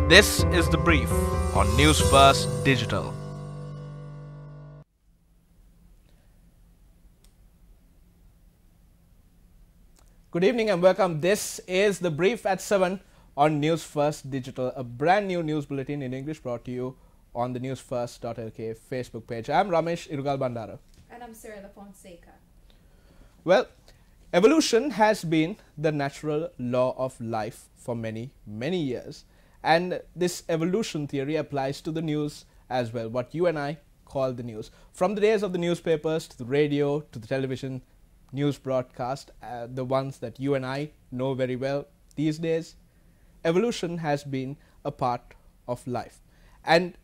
This is The Brief on Newsfirst Digital. Good evening and welcome. This is The Brief at 7 on Newsfirst Digital, a brand new news bulletin in English brought to you on the Newsfirst.lk Facebook page. I'm Ramesh, Irugalbandara. And I'm Serala, Fonseka. Well, evolution has been the natural law of life for many, many years. And this evolution theory applies to the news as well, what you and I call the news. From the days of the newspapers to the radio to the television news broadcast, the ones that you and I know very well these days, evolution has been a part of life. And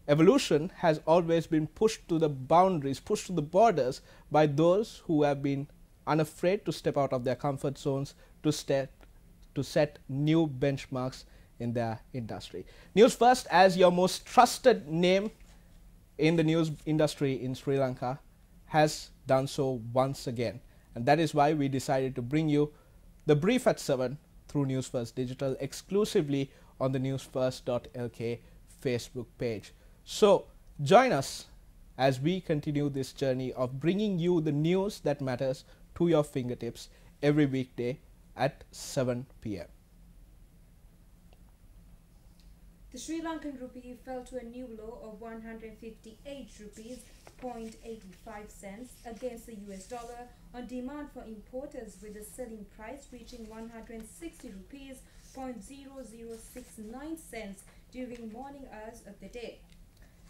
evolution has always been pushed to the boundaries, pushed to the borders by those who have been unafraid to step out of their comfort zones to set new benchmarks in their industry. Newsfirst, as your most trusted name in the news industry in Sri Lanka, has done so once again. And that is why we decided to bring you The Brief at 7 through Newsfirst Digital exclusively on the Newsfirst.lk Facebook page. So join us as we continue this journey of bringing you the news that matters to your fingertips every weekday at 7 p.m. The Sri Lankan rupee fell to a new low of 158 rupees 0.85 cents against the US dollar on demand for importers, with the selling price reaching 160 rupees 0.0069 cents during morning hours of the day.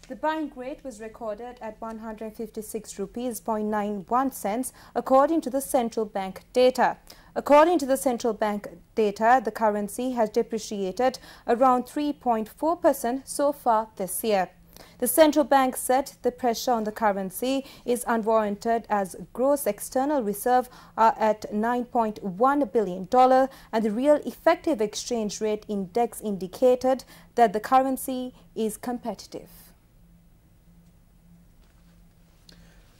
The buying rate was recorded at 156 rupees 0.91 cents according to the central bank data. According to the central bank data, the currency has depreciated around 3.4% so far this year. The central bank said the pressure on the currency is unwarranted as gross external reserve are at $9.1 billion and the real effective exchange rate index indicated that the currency is competitive.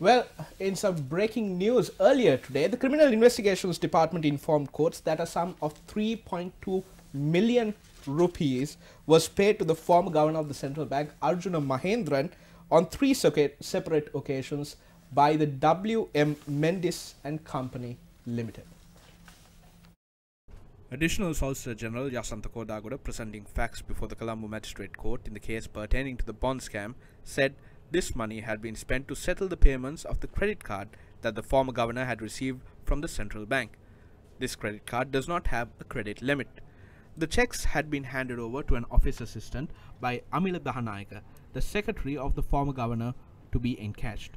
Well, in some breaking news earlier today, the Criminal Investigations Department informed courts that a sum of 3.2 million rupees was paid to the former governor of the central bank, Arjuna Mahendran, on 3 separate occasions by the W.M. Mendis and Company Limited. Additional Solicitor General Yasantha Kodagoda, presenting facts before the Colombo Magistrate Court in the case pertaining to the bond scam, said this money had been spent to settle the payments of the credit card that the former governor had received from the central bank. This credit card does not have a credit limit. The checks had been handed over to an office assistant by Amila Dahanayaka, the secretary of the former governor, to be encashed.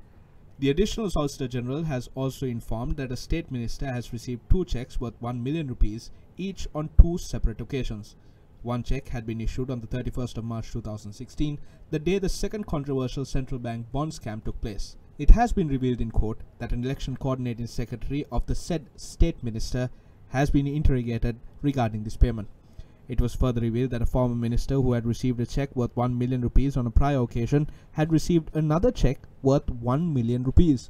The Additional Solicitor General has also informed that a state minister has received 2 checks worth 1 million rupees each on 2 separate occasions. One check had been issued on the 31st of March 2016, the day the second controversial central bank bond scam took place. It has been revealed in court that an election coordinating secretary of the said state minister has been interrogated regarding this payment. It was further revealed that a former minister who had received a check worth 1 million rupees on a prior occasion had received another check worth 1 million rupees.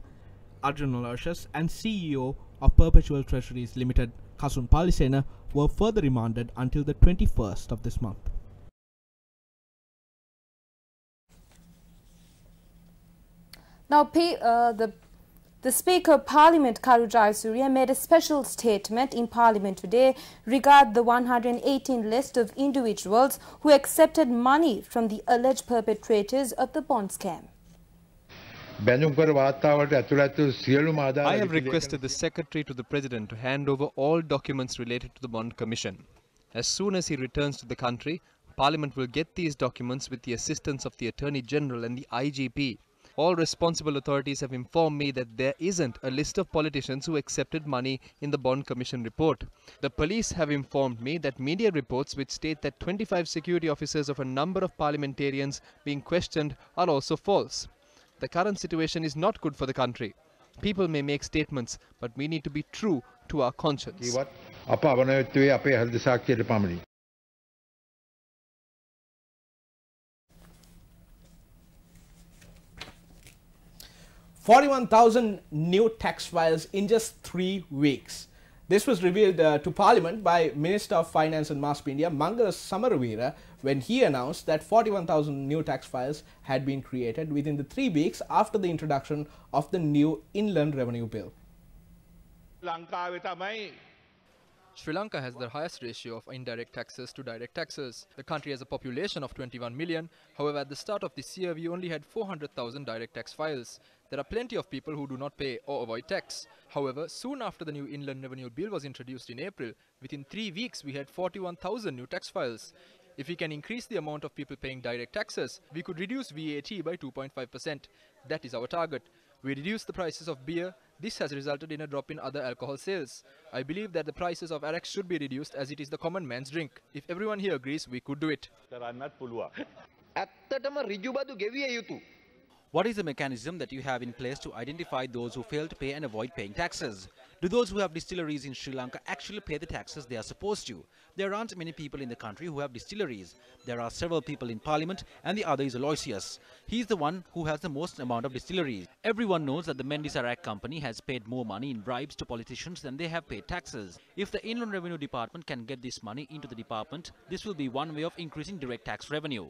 Arjun Aloysius and CEO of Perpetual Treasuries Limited, Kasun Palisena, were further remanded until the 21st of this month. Now, the Speaker of Parliament, Karu Jayasuriya, made a special statement in Parliament today regarding the 118 list of individuals who accepted money from the alleged perpetrators of the bond scam. I have requested the Secretary to the President to hand over all documents related to the Bond Commission. As soon as he returns to the country, Parliament will get these documents with the assistance of the Attorney General and the IGP. All responsible authorities have informed me that there isn't a list of politicians who accepted money in the Bond Commission report. The police have informed me that media reports which state that 25 security officers of a number of parliamentarians being questioned are also false. The current situation is not good for the country. People may make statements, but we need to be true to our conscience. 41,000 new tax files in just 3 weeks. This was revealed to Parliament by Minister of Finance and Mass Media Mangala Samaravira when he announced that 41,000 new tax files had been created within the 3 weeks after the introduction of the new Inland Revenue Bill. Sri Lanka has the highest ratio of indirect taxes to direct taxes. The country has a population of 21 million. However, at the start of this year, we only had 400,000 direct tax files. There are plenty of people who do not pay or avoid tax. However, soon after the new Inland Revenue Bill was introduced in April, within 3 weeks, we had 41,000 new tax files. If we can increase the amount of people paying direct taxes, we could reduce VAT by 2.5%. That is our target. We reduced the prices of beer. This has resulted in a drop in other alcohol sales. I believe that the prices of Arak should be reduced as it is the common man's drink. If everyone here agrees, we could do it. What is the mechanism that you have in place to identify those who fail to pay and avoid paying taxes? Do those who have distilleries in Sri Lanka actually pay the taxes they are supposed to? There aren't many people in the country who have distilleries. There are several people in Parliament and the other is Aloysius. He is the one who has the most amount of distilleries. Everyone knows that the Mendes Arak company has paid more money in bribes to politicians than they have paid taxes. If the Inland Revenue Department can get this money into the department, this will be one way of increasing direct tax revenue.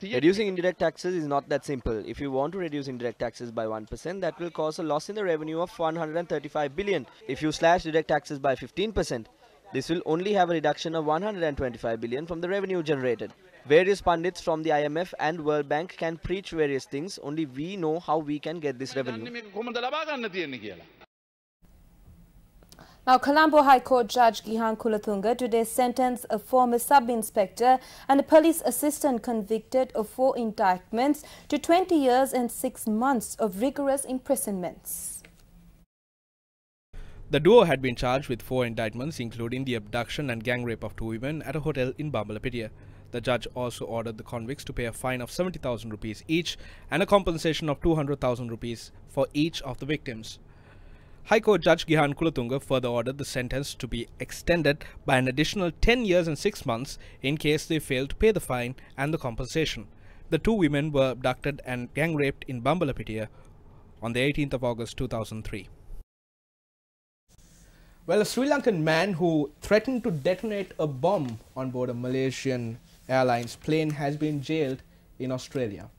Reducing indirect taxes is not that simple. If you want to reduce indirect taxes by 1%, that will cause a loss in the revenue of 135 billion. If you slash direct taxes by 15%, this will only have a reduction of 125 billion from the revenue generated. Various pundits from the IMF and World Bank can preach various things, only we know how we can get this revenue. Now, Colombo High Court Judge Gihan Kulathunga today sentenced a former sub-inspector and a police assistant convicted of 4 indictments to 20 years and 6 months of rigorous imprisonments. The duo had been charged with 4 indictments, including the abduction and gang rape of 2 women at a hotel in Bambalapitiya. The judge also ordered the convicts to pay a fine of 70,000 rupees each and a compensation of 200,000 rupees for each of the victims. High Court Judge Gihan Kulathunga further ordered the sentence to be extended by an additional 10 years and 6 months in case they fail to pay the fine and the compensation. The 2 women were abducted and gang raped in Bambalapitiya on the 18th of August 2003. Well, a Sri Lankan man who threatened to detonate a bomb on board a Malaysian Airlines plane has been jailed in Australia.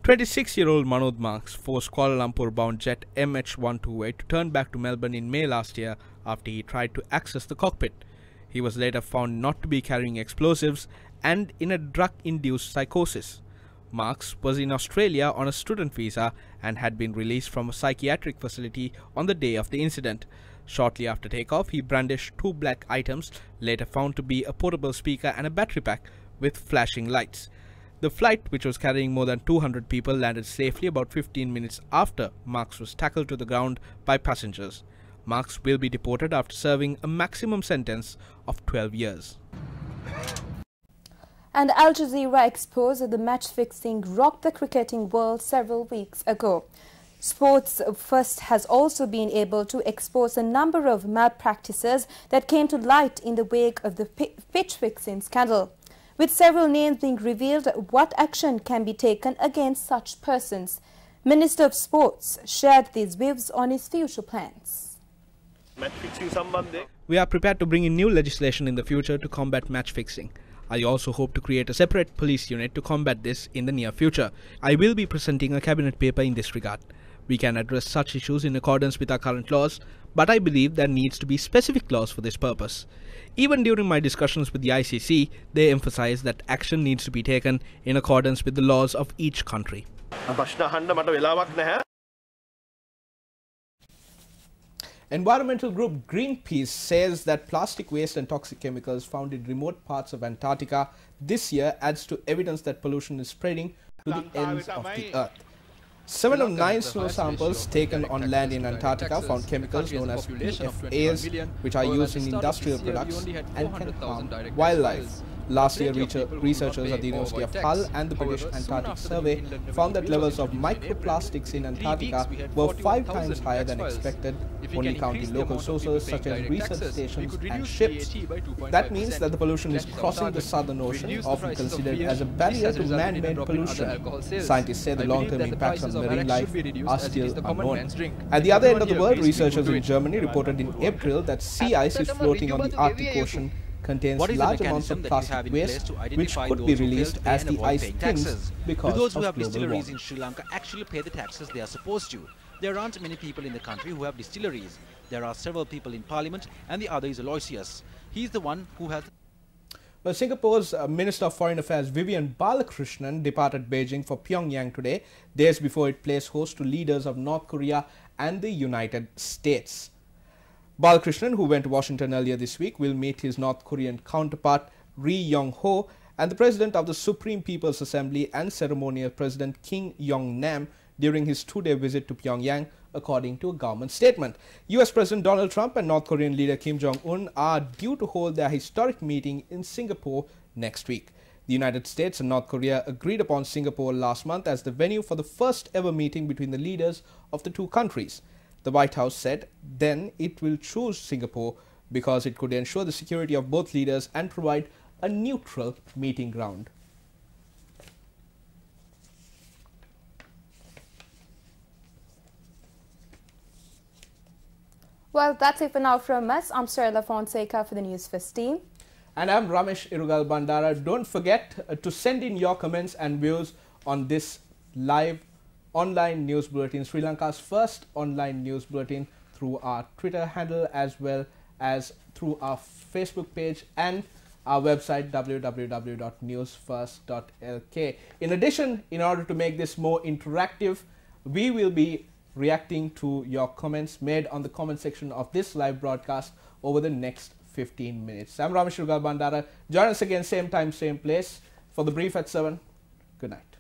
26-year-old Manod Marks forced Kuala Lumpur-bound jet MH128 to turn back to Melbourne in May last year after he tried to access the cockpit. He was later found not to be carrying explosives and in a drug-induced psychosis. Marks was in Australia on a student visa and had been released from a psychiatric facility on the day of the incident. Shortly after takeoff, he brandished 2 black items, later found to be a portable speaker and a battery pack with flashing lights. The flight, which was carrying more than 200 people, landed safely about 15 minutes after Marks was tackled to the ground by passengers. Marks will be deported after serving a maximum sentence of 12 years. And Al Jazeera exposed that the match fixing rocked the cricketing world several weeks ago. Sports First has also been able to expose a number of malpractices that came to light in the wake of the pitch fixing scandal. With several names being revealed, what action can be taken against such persons? Minister of Sports shared these views on his future plans. We are prepared to bring in new legislation in the future to combat match fixing. I also hope to create a separate police unit to combat this in the near future. I will be presenting a cabinet paper in this regard. We can address such issues in accordance with our current laws, but I believe there needs to be specific laws for this purpose. Even during my discussions with the ICC, they emphasize that action needs to be taken in accordance with the laws of each country. Environmental group Greenpeace says that plastic waste and toxic chemicals found in remote parts of Antarctica this year adds to evidence that pollution is spreading to the ends of the earth. 7 of 9 snow samples taken on land in Antarctica found chemicals known as PFAs, which are used in industrial products and can harm wildlife. Last year, researchers at the University of Hull and the British Antarctic Survey found that levels of microplastics in Antarctica were 5 times higher than expected, only counting local sources such as research stations and ships. That means that the pollution is crossing the Southern Ocean, often considered as a barrier to man-made pollution. Scientists say the long-term impacts on marine life are still unknown. At the other end of the world, researchers in Germany reported in April that sea ice is floating on the Arctic Ocean contains large amounts of plastic waste which could be released as the ice thins because do those who of have global distilleries warming. in Sri Lanka actually pay the taxes they are supposed to? There aren't many people in the country who have distilleries. There are several people in parliament and the other is Aloysius. He's the one who has... Well, Singapore's Minister of Foreign Affairs Vivian Balakrishnan departed Beijing for Pyongyang today, days before it plays host to leaders of North Korea and the United States. Balakrishnan, who went to Washington earlier this week, will meet his North Korean counterpart Ri Yong-ho and the President of the Supreme People's Assembly and ceremonial President Kim Yong-nam during his 2-day visit to Pyongyang, according to a government statement. US President Donald Trump and North Korean leader Kim Jong-un are due to hold their historic meeting in Singapore next week. The United States and North Korea agreed upon Singapore last month as the venue for the first ever meeting between the leaders of the two countries. The White House said then it will choose Singapore because it could ensure the security of both leaders and provide a neutral meeting ground. Well, that's it for now from us. I'm Serala Fonseka for the Newsfirst team. And I'm Ramesh Irugalbandara. Don't forget to send in your comments and views on this live online news bulletin, Sri Lanka's first online news bulletin, through our Twitter handle as well as through our Facebook page and our website www.newsfirst.lk. In addition, in order to make this more interactive, we will be reacting to your comments made on the comment section of this live broadcast over the next 15 minutes. I'm Ramesh Irugalbandara. Join us again, same time, same place, for the brief at 7. Good night.